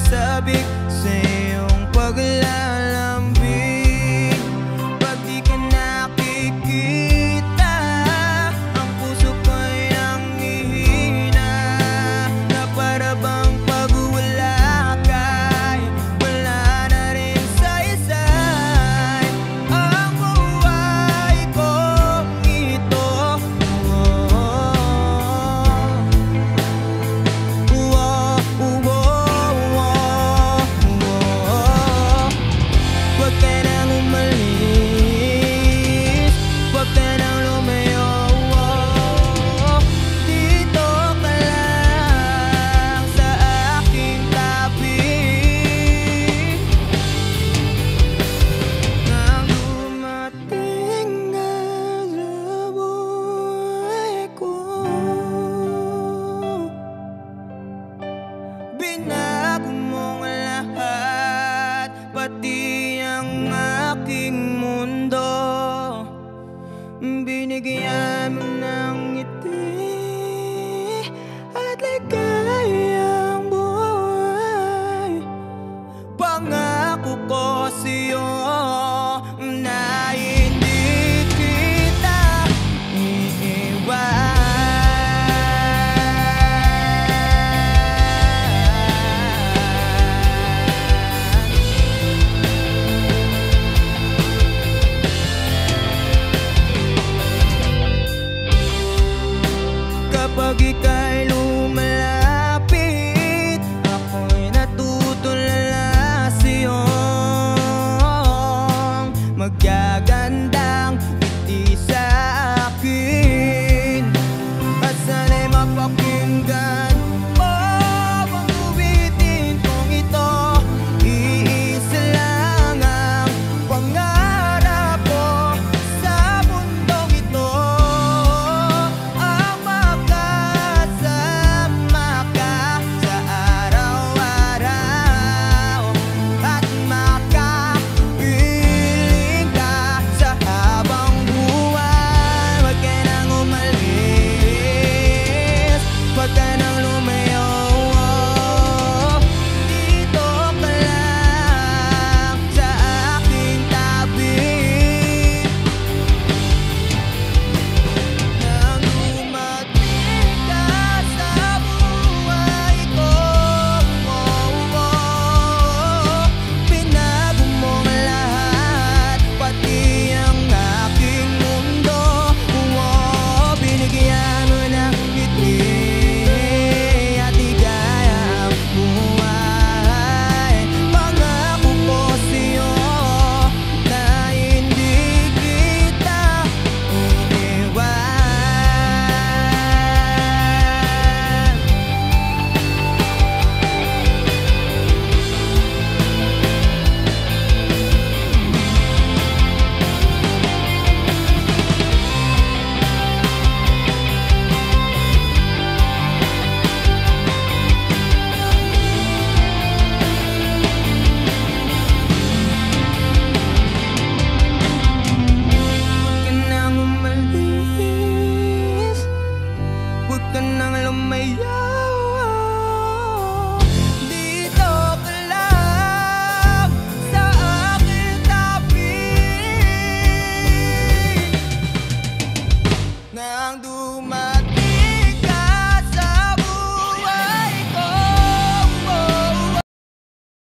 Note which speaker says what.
Speaker 1: Sabik sa iyong paglalambing. Pag di ka nakikita, ang puso ko'y nanghihina, na para bang pag wala ka'y wala na rin saysay ang buhay kong ito. Huwag ka nang umalis, huwag ka nang lumayo. Dito ka lang sa aking tabi. Nang dumating ka sa buhay ko, binago mong lahat, pati ang aking mundo. Binigyan